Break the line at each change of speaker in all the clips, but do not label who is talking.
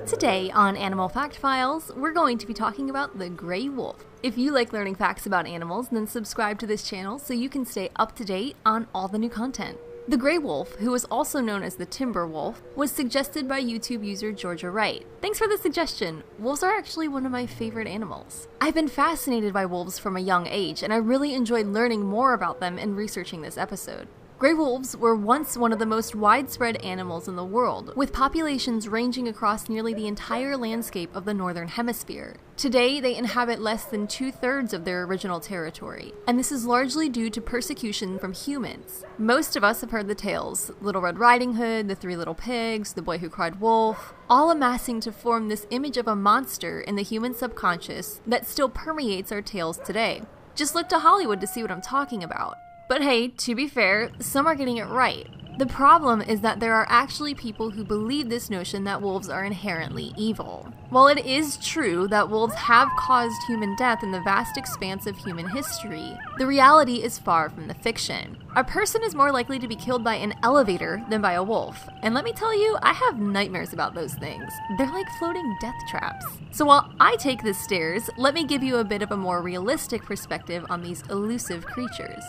Today on Animal Fact Files, we're going to be talking about the gray wolf. If you like learning facts about animals, then subscribe to this channel so you can stay up to date on all the new content. The gray wolf, who is also known as the timber wolf, was suggested by YouTube user Georgia Wright. Thanks for the suggestion. Wolves are actually one of my favorite animals. I've been fascinated by wolves from a young age, and I really enjoyed learning more about them and researching this episode. Gray wolves were once one of the most widespread animals in the world, with populations ranging across nearly the entire landscape of the Northern Hemisphere. Today, they inhabit less than 2/3 of their original territory, and this is largely due to persecution from humans. Most of us have heard the tales: Little Red Riding Hood, The Three Little Pigs, The Boy Who Cried Wolf, all amassing to form this image of a monster in the human subconscious that still permeates our tales today. Just look to Hollywood to see what I'm talking about. But hey, to be fair, some are getting it right. The problem is that there are actually people who believe this notion that wolves are inherently evil. While it is true that wolves have caused human death in the vast expanse of human history, the reality is far from the fiction. A person is more likely to be killed by an elevator than by a wolf, and let me tell you, I have nightmares about those things. They're like floating death traps. So while I take the stairs, let me give you a bit of a more realistic perspective on these elusive creatures.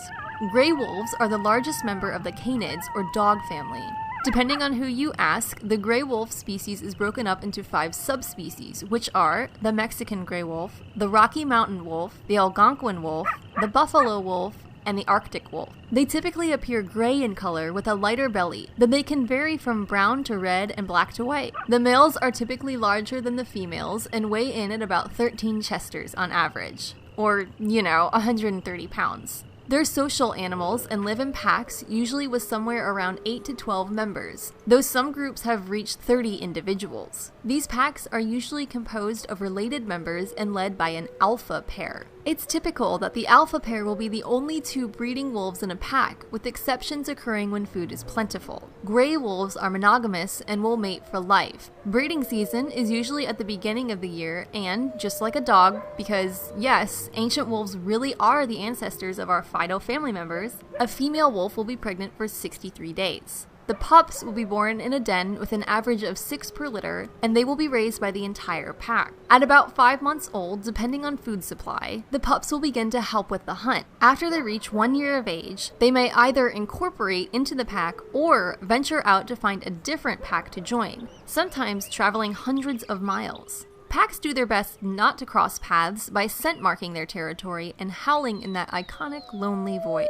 Gray wolves are the largest member of the canids, or dog family. Depending on who you ask, the gray wolf species is broken up into 5 subspecies, which are the Mexican gray wolf, the Rocky Mountain wolf, the Algonquin wolf, the buffalo wolf, and the Arctic wolf. They typically appear gray in color with a lighter belly, but they can vary from brown to red and black to white. The males are typically larger than the females and weigh in at about 13 chesters on average, or, 130 pounds. They're social animals and live in packs, usually with somewhere around 8 to 12 members, though some groups have reached 30 individuals. These packs are usually composed of related members and led by an alpha pair. It's typical that the alpha pair will be the only 2 breeding wolves in a pack, with exceptions occurring when food is plentiful. Gray wolves are monogamous and will mate for life. Breeding season is usually at the beginning of the year, and just like a dog, because yes, ancient wolves really are the ancestors of our Fido family members, a female wolf will be pregnant for 63 days. The pups will be born in a den with an average of 6 per litter, and they will be raised by the entire pack. At about 5 months old, depending on food supply, the pups will begin to help with the hunt. After they reach 1 year of age, they may either incorporate into the pack or venture out to find a different pack to join, sometimes traveling hundreds of miles. Packs do their best not to cross paths by scent marking their territory and howling in that iconic lonely voice.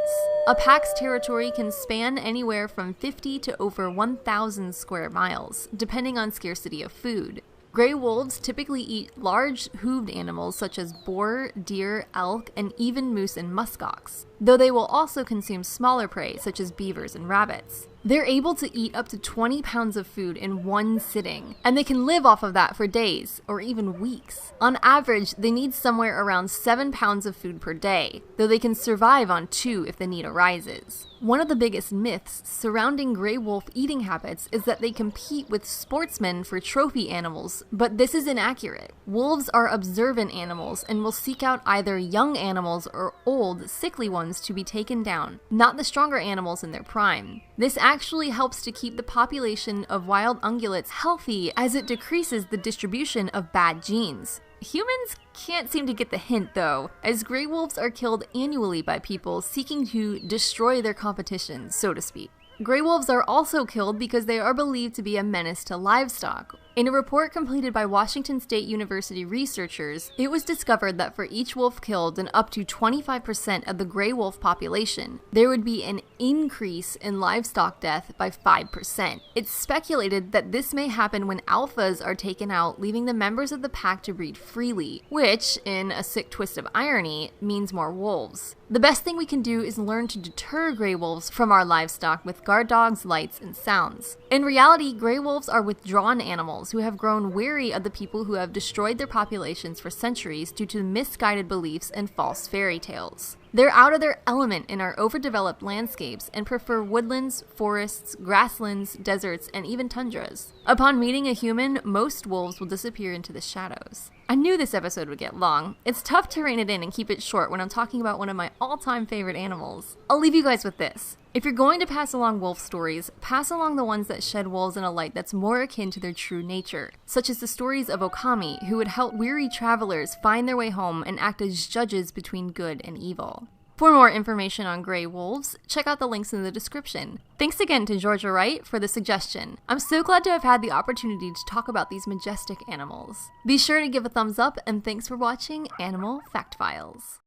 A pack's territory can span anywhere from 50 to over 1,000 square miles, depending on scarcity of food. Gray wolves typically eat large hooved animals such as boar, deer, elk, and even moose and muskox, though they will also consume smaller prey such as beavers and rabbits. They're able to eat up to 20 pounds of food in one sitting, and they can live off of that for days or even weeks. On average, they need somewhere around 7 pounds of food per day, though they can survive on 2 if the need arises. One of the biggest myths surrounding gray wolf eating habits is that they compete with sportsmen for trophy animals, but this is inaccurate. Wolves are observant animals and will seek out either young animals or old, sickly ones to be taken down, not the stronger animals in their prime. This actually helps to keep the population of wild ungulates healthy, as it decreases the distribution of bad genes. Humans can't seem to get the hint though, as gray wolves are killed annually by people seeking to destroy their competition, so to speak. Gray wolves are also killed because they are believed to be a menace to livestock. In a report completed by Washington State University researchers, it was discovered that for each wolf killed in up to 25% of the gray wolf population, there would be an increase in livestock death by 5%. It's speculated that this may happen when alphas are taken out, leaving the members of the pack to breed freely, which, in a sick twist of irony, means more wolves. The best thing we can do is learn to deter gray wolves from our livestock with guard dogs, lights, and sounds. In reality, gray wolves are withdrawn animals who have grown weary of the people who have destroyed their populations for centuries due to misguided beliefs and false fairy tales. They're out of their element in our overdeveloped landscapes and prefer woodlands, forests, grasslands, deserts, and even tundras. Upon meeting a human, most wolves will disappear into the shadows. I knew this episode would get long. It's tough to rein it in and keep it short when I'm talking about one of my all-time favorite animals. I'll leave you guys with this. If you're going to pass along wolf stories, pass along the ones that shed wolves in a light that's more akin to their true nature, such as the stories of Okami, who would help weary travelers find their way home and act as judges between good and evil. For more information on gray wolves, check out the links in the description. Thanks again to Georgia Wright for the suggestion. I'm so glad to have had the opportunity to talk about these majestic animals. Be sure to give a thumbs up, and thanks for watching Animal Fact Files.